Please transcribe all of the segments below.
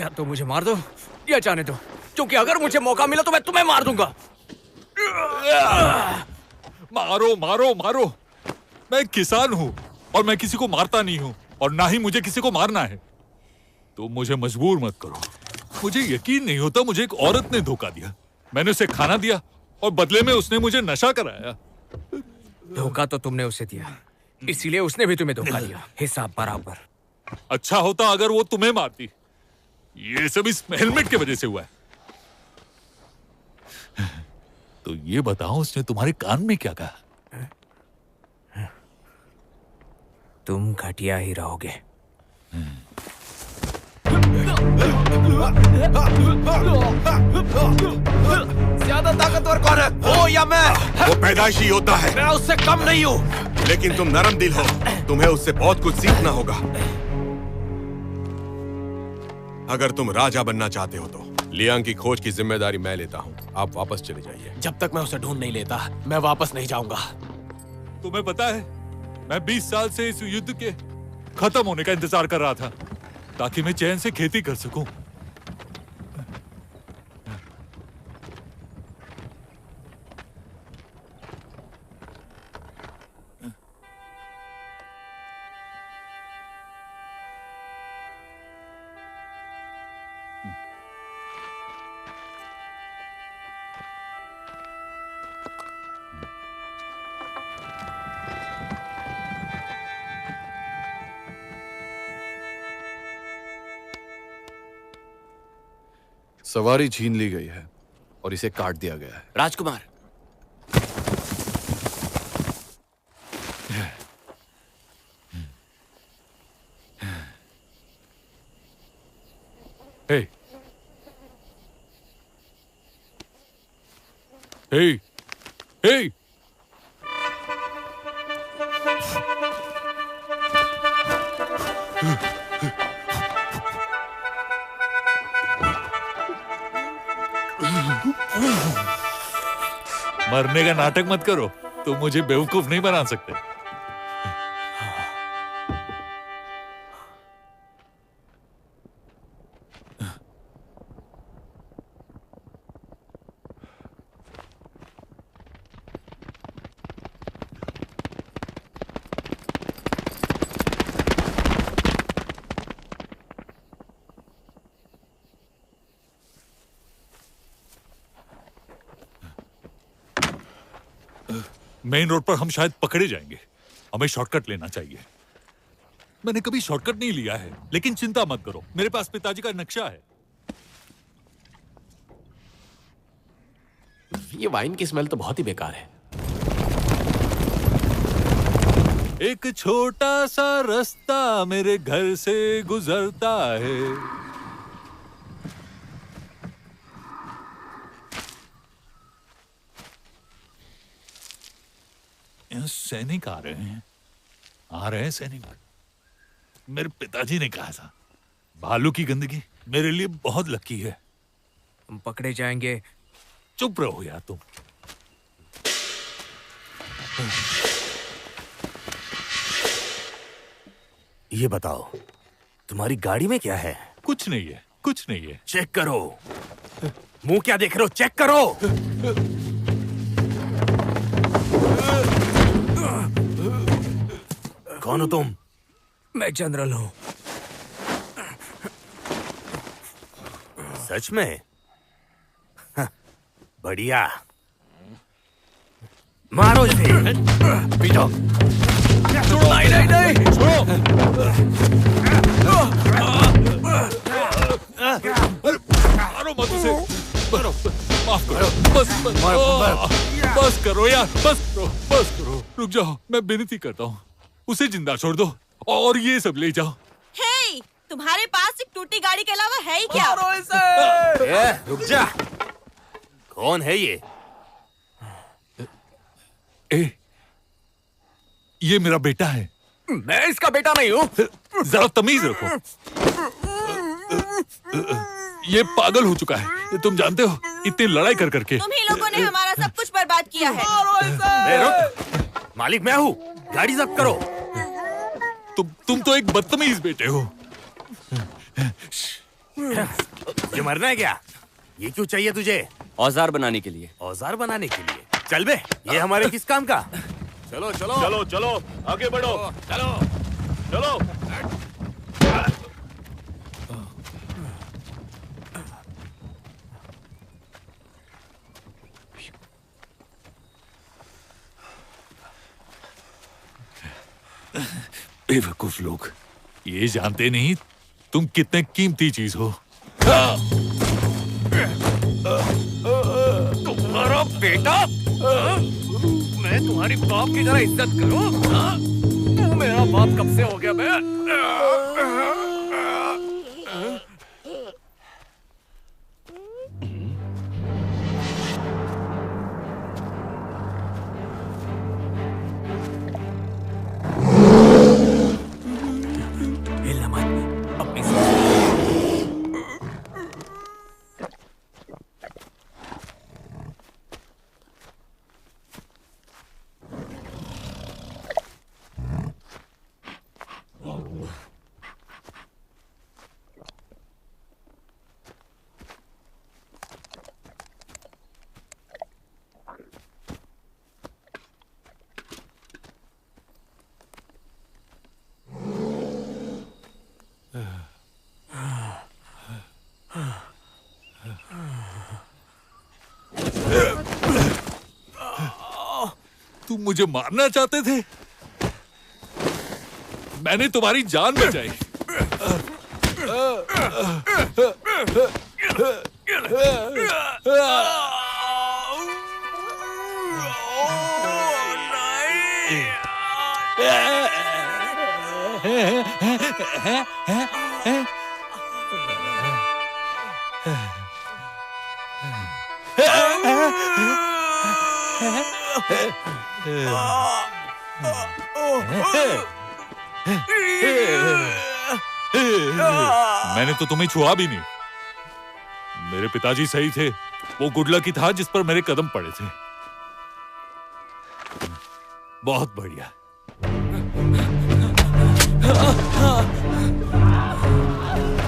या तो मुझे मार दो या जाने दो, क्योंकि अगर मुझे मौका मिला तो मैं तुम्हें मार दूंगा। मारो मारो मारो। मैं किसान हूं और मैं किसी को मारता नहीं हूं, और ना ही मुझे किसी को मारना है। तो मुझे मजबूर मत करो। मुझे यकीन नहीं होता, मुझे एक औरत ने धोखा दिया। मैंने उसे खाना दिया और बदले में उसने मुझे नशा कराया। धोखा तो तुमने उसे दिया, इसीलिए उसने भी तुम्हें धोखा दिया। हिसाब बराबर। अच्छा होता अगर वो तुम्हें मारती। ये सब इस हेलमेट की वजह से हुआ है। तो ये बताओ, उसने तुम्हारे कान में क्या कहा? तुम घटिया ही रहोगे। ज्यादा ताकतवर कौन है, वो या मैं? वो पैदाइशी योद्धा है। मैं उससे कम नहीं हूँ। लेकिन तुम नरम दिल हो, तुम्हें उससे बहुत कुछ सीखना होगा। अगर तुम राजा बनना चाहते हो तो लियांग की खोज की जिम्मेदारी मैं लेता हूँ। आप वापस चले जाइए। जब तक मैं उसे ढूंढ नहीं लेता, मैं वापस नहीं जाऊंगा। तुम्हें पता है, मैं 20 साल से इस युद्ध के खत्म होने का इंतजार कर रहा था, ताकि मैं चैन से खेती कर सकूं। सवारी छीन ली गई है और इसे काट दिया गया है। राजकुमार, Hey. Hey. Hey. मरने का नाटक मत करो, तुम मुझे बेवकूफ नहीं बना सकते। मेन रोड पर हम शायद पकड़े जाएंगे। हमें शॉर्टकट लेना चाहिए। मैंने कभी शॉर्टकट नहीं लिया है, लेकिन चिंता मत करो, मेरे पास पिताजी का नक्शा है। ये वाइन की स्मेल तो बहुत ही बेकार है। एक छोटा सा रास्ता मेरे घर से गुजरता है। सैनिक आ रहे हैं सैनिक। मेरे पिताजी ने कहा था, भालू की गंदगी मेरे लिए बहुत लकी है। हम पकड़े जाएंगे। चुप रहो यार तुम। ये बताओ, तुम्हारी गाड़ी में क्या है? कुछ नहीं है, कुछ नहीं है। चेक करो। मुंह क्या देख रहे हो? चेक करो। कौन हो तुम? मैं जनरल हूं। सच में? बढ़िया। मारो इसे। पीटो। नहीं नहीं नहीं। मारो मत उसे। माफ करो। बस करो यार, बस करो। रुक जाओ, मैं विनती करता हूँ, उसे जिंदा छोड़ दो और ये सब ले जाओ। हे, तुम्हारे पास एक टूटी गाड़ी के अलावा है ही क्या? रुक जा। कौन है ये? ये मेरा बेटा है। मैं इसका बेटा नहीं हूँ। जरा तमीज रखो। ये पागल हो चुका है, तुम जानते हो, इतनी लड़ाई कर करके। तुम ही लोगों ने हमारा सब कुछ बर्बाद किया है। रुक। मालिक मैं हूँ, गाड़ी जब्त करो। तुम तो एक बदतमीज बेटे हो। तुझे मरना है क्या? ये क्यों चाहिए तुझे? औजार बनाने के लिए। औजार बनाने के लिए? चल बे, ये हमारे किस काम का? चलो चलो चलो चलो आगे बढ़ो। चलो चलो। बेवकूफ लोग, ये जानते नहीं तुम कितने कीमती चीज हो। तुम्हारा बेटा? मैं तुम्हारी बाप की तरह इज्जत करूं? मेरा बाप कब से हो गया बे? हिलना मत, अपनी तुम मुझे मारना चाहते थे? मैंने तुम्हारी जान बचाई। मैंने तो तुम्हें छुआ भी नहीं। मेरे पिताजी सही थे, वो गुड लक ही था जिस पर मेरे कदम पड़े थे। बहुत बढ़िया।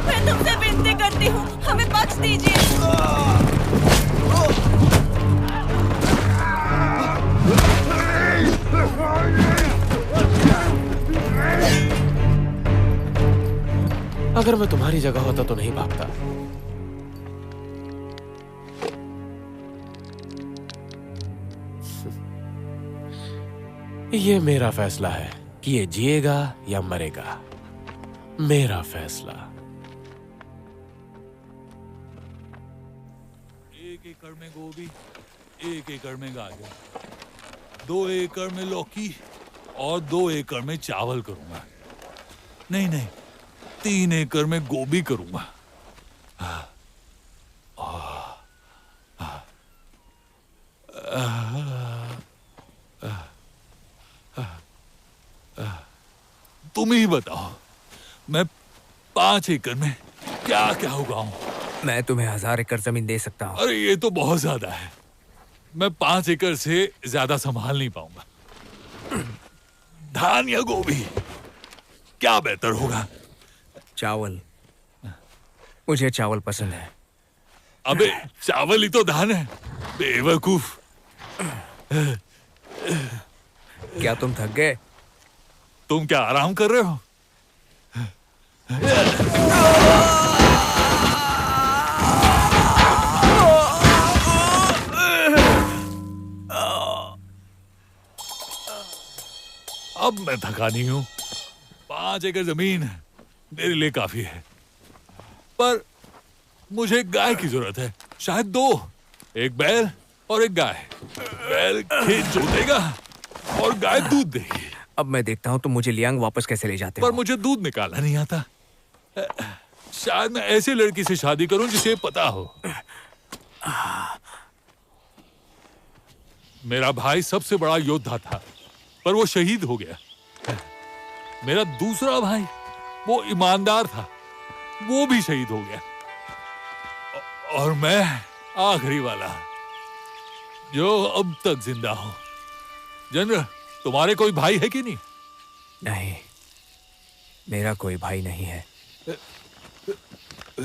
मैं तुमसे विनती करती हूँ, हमें बख्श दीजिए। अगर मैं तुम्हारी जगह होता तो नहीं भागता। ये मेरा फैसला है कि ये जिएगा या मरेगा। मेरा फैसला। 1 एकड़ में गोभी, 1 एकड़ में गाजर, 2 एकड़ में लौकी और 2 एकड़ में चावल करूंगा। नहीं, 3 एकड़ में गोभी करूंगा। तुम ही बताओ, मैं 5 एकड़ में क्या क्या उगाऊं? मैं तुम्हें 1000 एकड़ जमीन दे सकता हूँ। अरे ये तो बहुत ज्यादा है। मैं 5 एकड़ से ज्यादा संभाल नहीं पाऊंगा। धान या गोभी, क्या बेहतर होगा? चावल। मुझे चावल पसंद है। अबे चावल ही तो धान है, बेवकूफ। क्या तुम थक गए? तुम क्या आराम कर रहे हो? अब मैं थका नहीं हूं। 5 एकड़ जमीन मेरे लिए काफी है, पर मुझे गाय की जरूरत है। शायद 2, एक बैल और एक गाय। बैल खेत जोतेगा और गाय दूध देगी। अब मैं देखता हूँ तुम मुझे लियांग वापस कैसे ले जाते पर हो। मुझे दूध निकालना नहीं आता। शायद मैं ऐसी लड़की से शादी करूं जिसे पता हो। मेरा भाई सबसे बड़ा योद्धा था, पर वो शहीद हो गया। मेरा दूसरा भाई, वो ईमानदार था, वो भी शहीद हो गया। और मैं आखिरी वाला, जो अब तक जिंदा हूं। जनरल, तुम्हारे कोई भाई है कि नहीं? नहीं, मेरा कोई भाई नहीं है। ये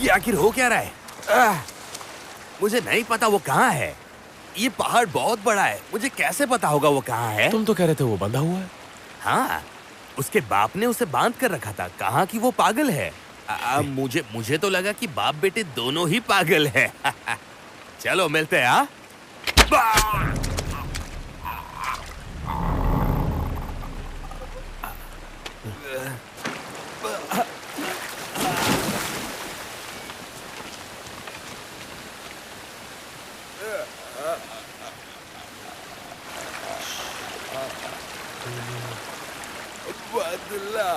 आखिर हो क्या रहा है? मुझे नहीं पता वो कहाँ है। ये पहाड़ बहुत बड़ा है, मुझे कैसे पता होगा वो कहाँ है? तुम तो कह रहे थे वो बंधा हुआ है। हाँ, उसके बाप ने उसे बांध कर रखा था। कहा कि वो पागल है। मुझे तो लगा कि बाप बेटे दोनों ही पागल है। चलो मिलते हैं। हाँ? बदला।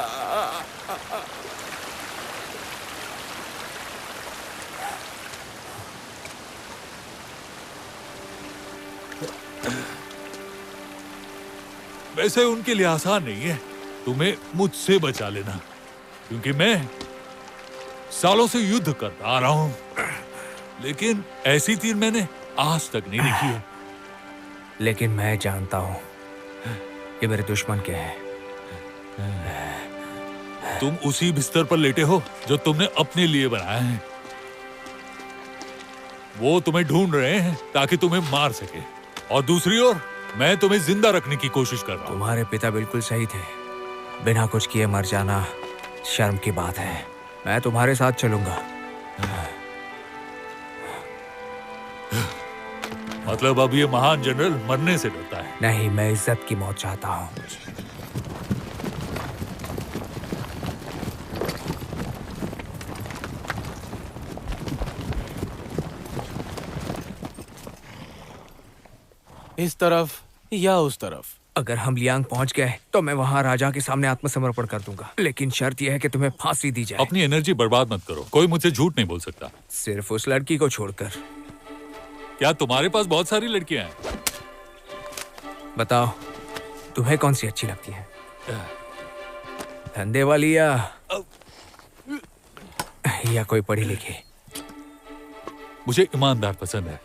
वैसे उनके लिए आसान नहीं है तुम्हें मुझसे बचा लेना, क्योंकि मैं सालों से युद्ध करता आ रहा हूं, लेकिन ऐसी तीर मैंने आज तक नहीं देखी है। लेकिन मैं जानता हूं कि मेरे दुश्मन क्या है। तुम उसी बिस्तर पर लेटे हो जो तुमने अपने लिए बनाया है। वो तुम्हें ढूंढ रहे हैं ताकि तुम्हें मार सके, और दूसरी ओर मैं तुम्हें जिंदा रखने की कोशिश कर रहा हूं। तुम्हारे पिता बिल्कुल सही थे। बिना कुछ किए मर जाना शर्म की बात है। मैं तुम्हारे साथ चलूंगा। मतलब अब ये महान जनरल मरने से डरता है? नहीं, मैं इज्जत की मौत चाहता हूं। इस तरफ या उस तरफ? अगर हम लियांग पहुंच गए तो मैं वहां राजा के सामने आत्मसमर्पण कर दूंगा, लेकिन शर्त यह है कि तुम्हें फांसी दी जाए। अपनी एनर्जी बर्बाद मत करो। कोई मुझसे झूठ नहीं बोल सकता। सिर्फ उस लड़की को छोड़कर। क्या तुम्हारे पास बहुत सारी लड़कियां हैं? बताओ, तुम्हें कौन सी अच्छी लगती है? धंधे वाली या कोई पढ़ी लिखी? मुझे ईमानदार पसंद है,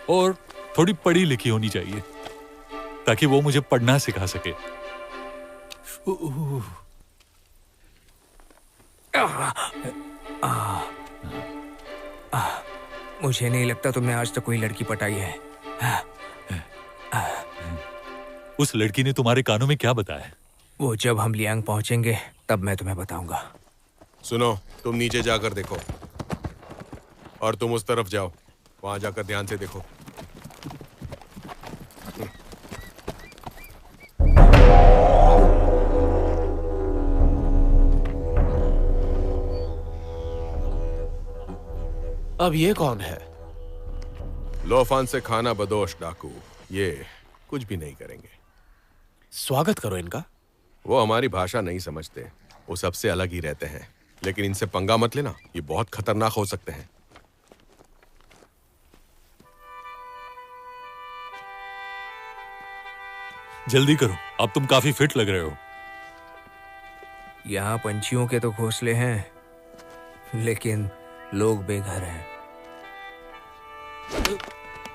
और थोड़ी पढ़ी लिखी होनी चाहिए ताकि वो मुझे पढ़ना सिखा सके। मुझे नहीं लगता तुमने आज तक कोई लड़की पटाई है। उस लड़की ने तुम्हारे कानों में क्या बताया? वो जब हम लियांग पहुंचेंगे तब मैं तुम्हें बताऊंगा। सुनो, तुम नीचे जाकर देखो, और तुम उस तरफ जाओ। वहां जाकर ध्यान से देखो। अब ये कौन है? लोफान से खाना बदोश डाकू। ये कुछ भी नहीं करेंगे। स्वागत करो इनका। वो हमारी भाषा नहीं समझते, वो सबसे अलग ही रहते हैं। लेकिन इनसे पंगा मत लेना, ये बहुत खतरनाक हो सकते हैं। जल्दी करो, अब तुम काफी फिट लग रहे हो। यहाँ पंछियों के तो घोंसले हैं, लेकिन लोग बेघर हैं।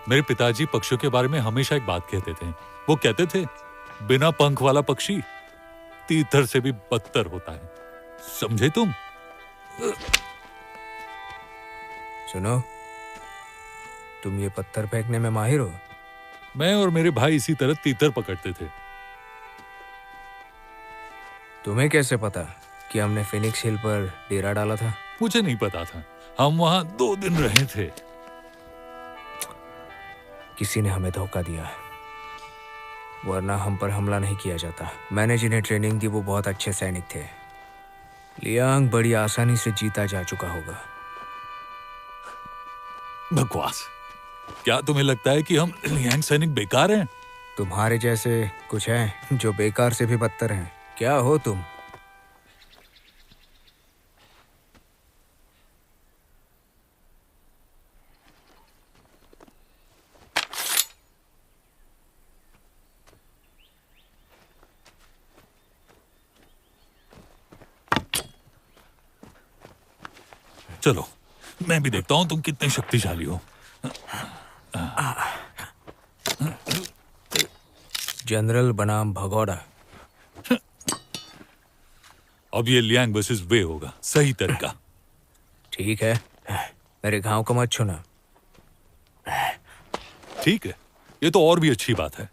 मेरे पिताजी पक्षियों के बारे में हमेशा एक बात कहते थे। वो कहते थे, बिना पंख वाला पक्षी तीतर से भी बदतर होता है। समझे तुम? सुनो, तुम ये पत्थर फेंकने में माहिर हो? मैं और मेरे भाई इसी तरह तीतर पकड़ते थे। तुम्हें कैसे पता कि हमने फिनिक्स हिल पर डेरा डाला था? मुझे नहीं पता था। हम वहां 2 दिन रहे थे। किसी ने हमें धोखा दिया, वरना हम पर हमला नहीं किया जाता। मैंने जिन्हें ट्रेनिंग दी वो बहुत अच्छे सैनिक थे। लियांग बड़ी आसानी से जीता जा चुका होगा। बकवास। क्या तुम्हें लगता है कि हम लियांग सैनिक बेकार हैं? तुम्हारे जैसे कुछ हैं जो बेकार से भी बदतर हैं। क्या हो तुम? चलो, मैं भी देखता हूं तुम कितने शक्तिशाली हो। जनरल बनाम भगोड़ा। अब ये लियांग वर्सेस वे होगा, सही तरीका। ठीक है, मेरे घाव को मत छूना। ठीक है, ये तो और भी अच्छी बात है।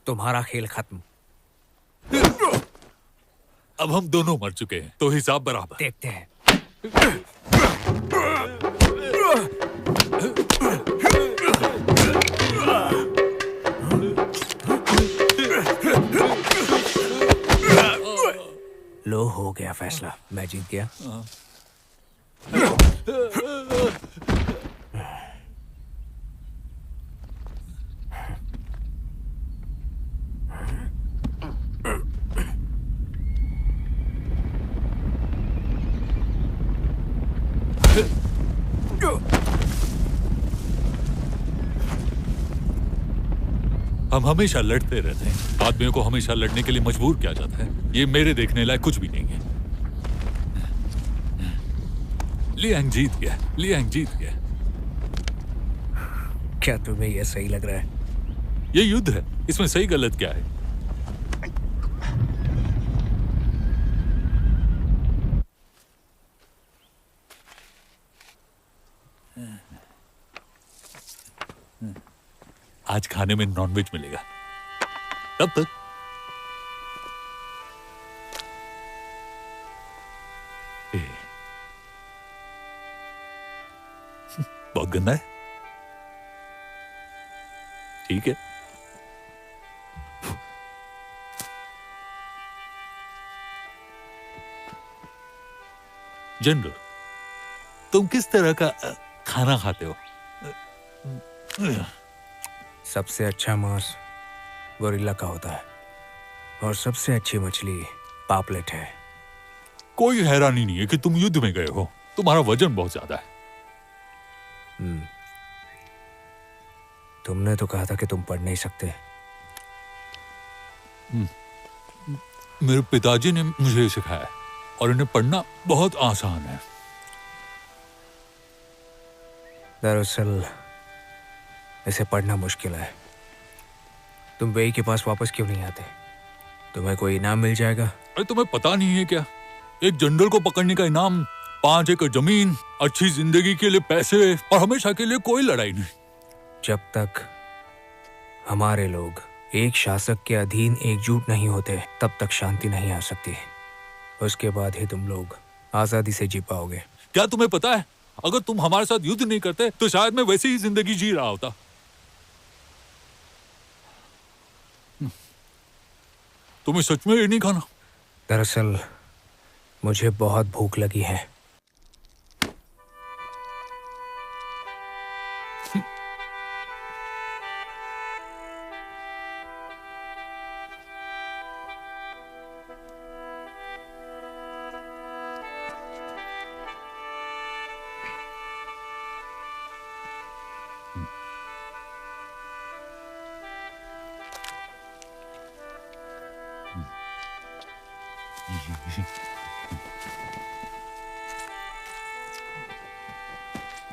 तुम्हारा खेल खत्म। अब हम दोनों मर चुके हैं, तो हिसाब बराबर। देखते हैं। लो, हो गया फैसला, मैं जीत गया। हम हमेशा लड़ते रहते हैं। आदमियों को हमेशा लड़ने के लिए मजबूर किया जाता है। ये मेरे देखने लायक कुछ भी नहीं है। लियांग जीत गया, लियांग जीत गया। क्या तुम्हें यह सही लग रहा है? ये युद्ध है, इसमें सही गलत क्या है? आज खाने में नॉनवेज मिलेगा। तब तक बहुत गंदा है। ठीक है, जनरल, तुम किस तरह का खाना खाते हो? सबसे अच्छा मांस गोरिल्ला का होता है और सबसे अच्छी मछली पापलेट है। कोई हैरानी नहीं है कि तुम युद्ध में गए हो। तुम्हारा वजन बहुत ज्यादा है। तुमने तो कहा था कि तुम पढ़ नहीं सकते। मेरे पिताजी ने मुझे सिखाया और इन्हें पढ़ना बहुत आसान है। दरअसल इसे पढ़ना मुश्किल है। तुम वेई के पास वापस क्यों नहीं आते? तुम्हें कोई इनाम मिल जाएगा। अरे तुम्हें पता नहीं है क्या? एक जनरल को पकड़ने का इनाम 5 एकड़ जमीन, अच्छी जिंदगी के लिए पैसे और हमेशा के लिए कोई लड़ाई नहीं। जब तक हमारे लोग एक शासक के अधीन एकजुट नहीं होते तब तक शांति नहीं आ सकती। उसके बाद ही तुम लोग आजादी से जी पाओगे। क्या तुम्हें पता है, अगर तुम हमारे साथ युद्ध नहीं करते तो शायद मैं वैसी ही जिंदगी जी रहा होता। तुम्हें सच में ये नहीं खाना? दरअसल मुझे बहुत भूख लगी है।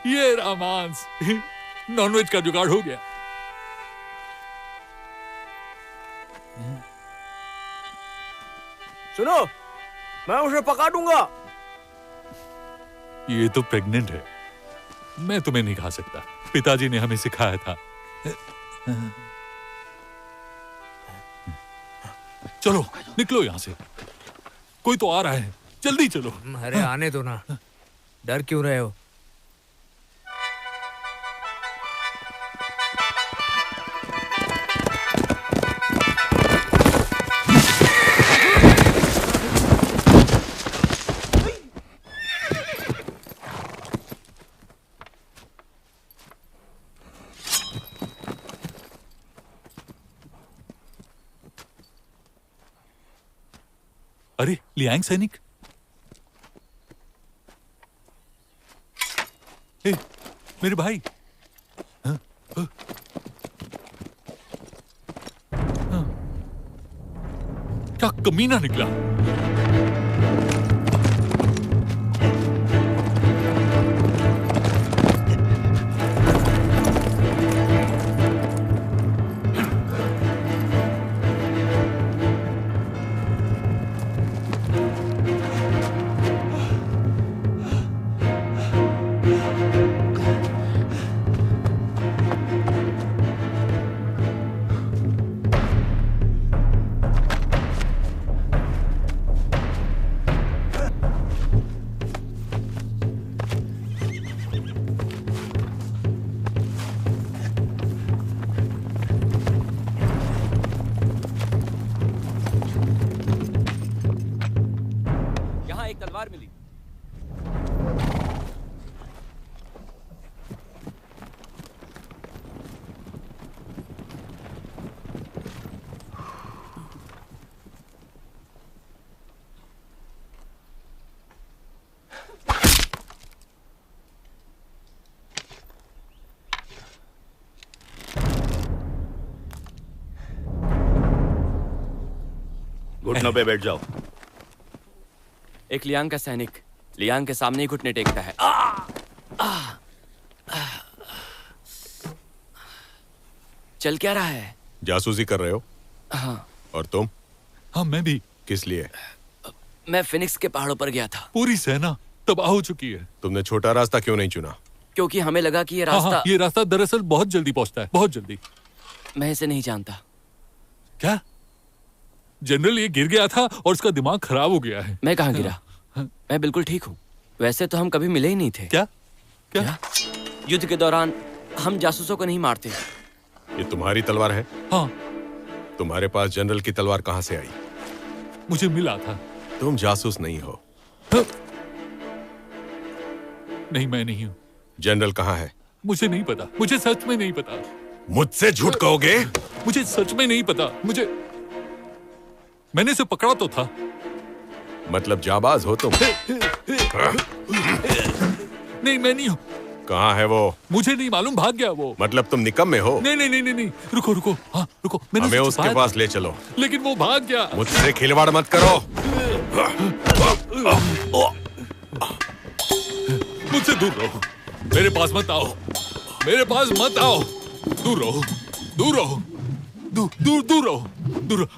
ये रहा मांस। नॉनवेज का जुगाड़ हो गया। सुनो, मैं उसे पका दूंगा। ये तो प्रेग्नेंट है, मैं तुम्हें नहीं खा सकता। पिताजी ने हमें सिखाया था। चलो निकलो यहाँ से, कोई तो आ रहा है, जल्दी चलो। अरे आने दो ना, डर क्यों रहे हो? अरे लियांग सैनिक, ए, मेरे भाई। हाँ, हाँ, हाँ। क्या कमीना निकला। यहाँ एक तलवार मिली। घुटनों पे बैठ जाओ। एक लियांग का सैनिक लियांग के सामने ही घुटने टेकता है। चल क्या रहा है? जासूसी कर रहे हो? हाँ। और तुम? हाँ मैं भी। किस लिए? मैं फिनिक्स के पहाड़ों पर गया था। पूरी सेना तबाह हो चुकी है। तुमने छोटा रास्ता क्यों नहीं चुना? क्योंकि हमें लगा कि ये हाँ, रास्ता हाँ, ये रास्ता दरअसल बहुत जल्दी पहुंचता है, बहुत जल्दी। मैं इसे नहीं जानता। क्या? जनरल ये गिर गया था और उसका दिमाग खराब हो गया है। मैं कहाँ गिरा? मैं बिल्कुल ठीक हूँ। वैसे तो हम कभी मिले ही नहीं थे। क्या? क्या? युद्ध के दौरान हम जासूसों को नहीं मारते। ये तुम्हारी तलवार है? हाँ। तुम्हारे पास जनरल की तलवार कहाँ से आई? मुझे मिला था। तुम जासूस नहीं हो। नहीं मैं नहीं हूँ। जनरल कहाँ है? मुझे नहीं पता, मुझे सच में नहीं पता। मुझसे झूठ कहोगे? मुझे सच में नहीं पता। मैंने इसे पकड़ा तो था। मतलब जाबाज हो तुम? नहीं मैं नहीं हूँ। कहाँ है वो? मुझे नहीं मालूम, भाग गया वो। मतलब तुम निकम्मे हो? नहीं नहीं नहीं नहीं, नहीं। रुको रुको, हाँ रुको, मैंने हमें उसे उसके छुपाया पास था। ले चलो। लेकिन वो भाग गया। मुझसे खिलवाड़ मत करो। मुझसे दूर रहो, मेरे पास मत आओ, मेरे पास मत आओ। दूर रहो, दूर रहो, दूर दूर दूर रहो, दूर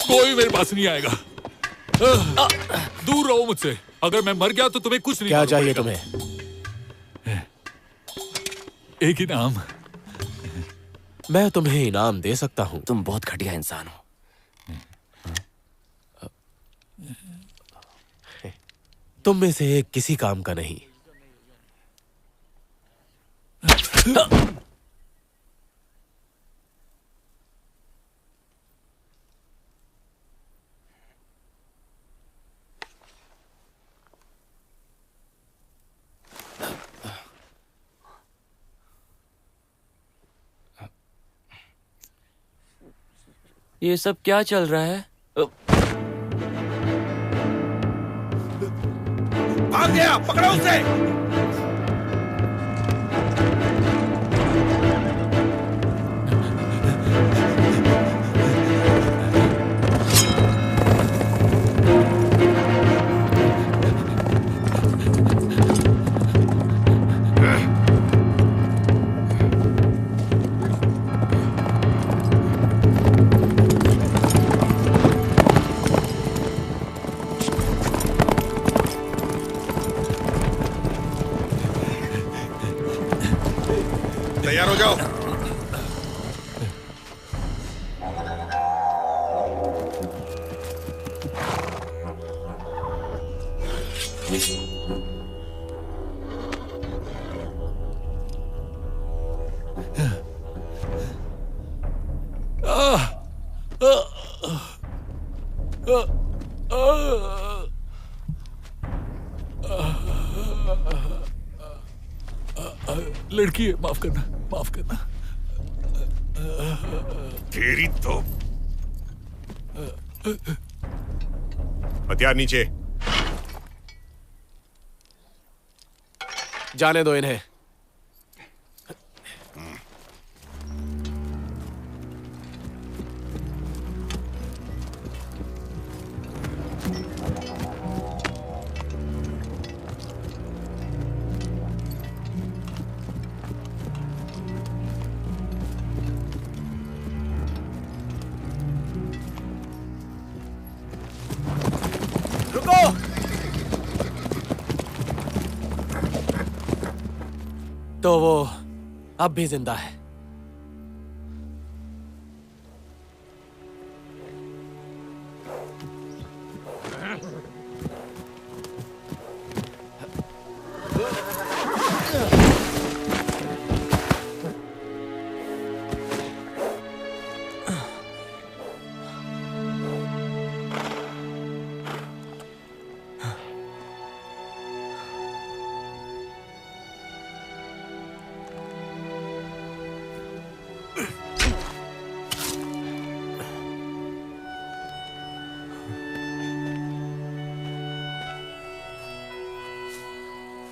कोई मेरे पास नहीं आएगा। दूर रहो मुझसे। अगर मैं मर गया तो तुम्हें कुछ नहीं। क्या चाहिए तुम्हें? एक इनाम। मैं तुम्हें इनाम दे सकता हूँ। तुम बहुत घटिया इंसान हो। तुम में से एक किसी काम का नहीं। ये सब क्या चल रहा है? भाग गया, पकड़ो उसे। तैयार हो जाओ। लड़की है, माफ करना, माफ करना। तेरी तो हथियार नीचे। जाने दो इन्हें। रुको। तो वो अब भी जिंदा है।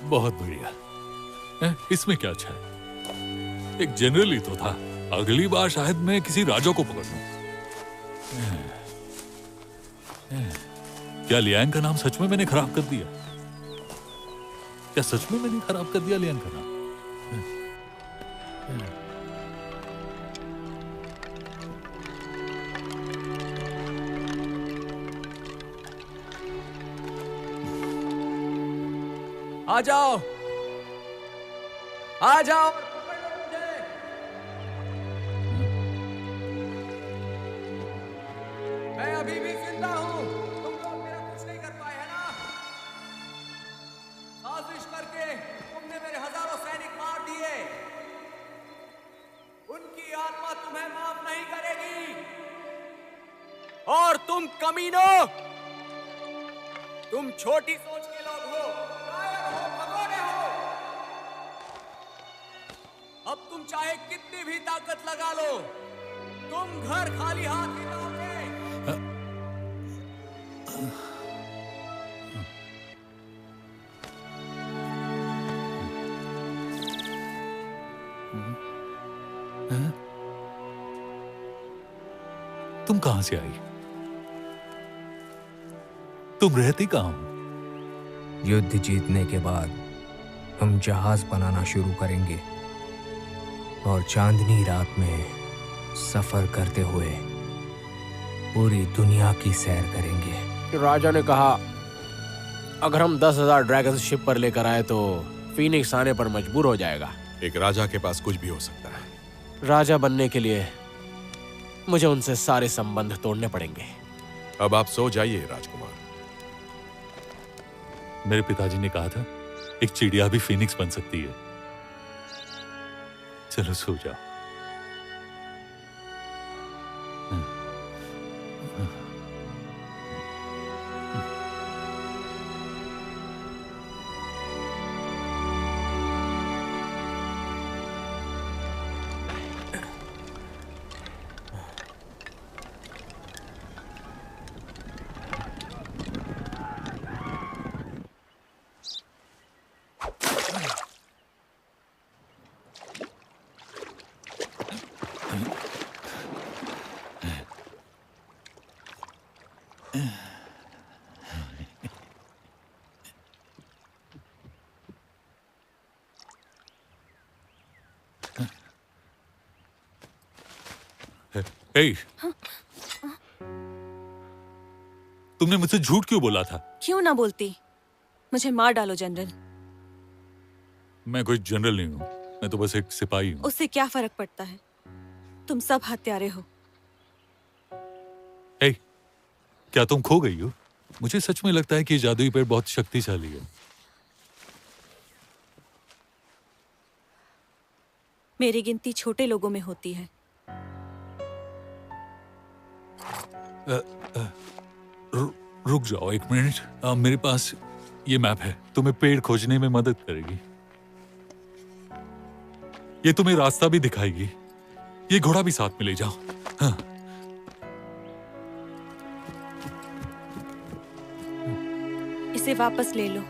बहुत बढ़िया। इसमें क्या अच्छा है? एक जनरल ही तो था। अगली बार शायद मैं किसी राजा को पकड़ लूं। क्या लियांग का नाम सच में मैंने खराब कर दिया? क्या सच में मैंने खराब कर दिया लियांग का नाम? आ जाओ, आ जाओ। मैं अभी भी जिंदा हूं। तुम लोग मेरा कुछ नहीं कर पाए, है ना? साजिश करके तुमने मेरे हजारों सैनिक मार दिए। उनकी आत्मा तुम्हें माफ नहीं करेगी। और तुम कमीनों, तुम छोटी सोच के लोग हो, कायर हो, भगोड़े हो। अब तुम चाहे कितनी भी ताकत लगा लो, तुम घर खाली हाथ ही जाओगे। तुम कहां से आई? तुम रहती कहां हो? युद्ध जीतने के बाद हम जहाज बनाना शुरू करेंगे और चांदनी रात में सफर करते हुए पूरी दुनिया की सैर करेंगे। राजा ने कहा अगर हम 10,000 ड्रैगन शिप पर लेकर आए तो फीनिक्स आने पर मजबूर हो जाएगा। एक राजा के पास कुछ भी हो सकता है। राजा बनने के लिए मुझे उनसे सारे संबंध तोड़ने पड़ेंगे। अब आप सो जाइए राजकुमार। मेरे पिताजी ने कहा था एक चिड़िया भी फीनिक्स बन सकती है। चलो सो जाओ। हे, तुमने मुझसे झूठ क्यों बोला था? क्यों ना बोलती? मुझे मार डालो जनरल। मैं कोई जनरल नहीं हूं। मैं तो बस एक सिपाही हूँ। उससे क्या फर्क पड़ता है? तुम सब हत्यारे हो। हे, क्या तुम खो गई हो? मुझे सच में लगता है कि ये जादुई पेड़ बहुत शक्तिशाली है। मेरी गिनती छोटे लोगों में होती है। रुक जाओ एक मिनट। मेरे पास ये मैप है, तुम्हें पेड़ खोजने में मदद करेगी। ये तुम्हें रास्ता भी दिखाएगी। ये घोड़ा भी साथ में ले जाओ। हाँ। इसे वापस ले लो।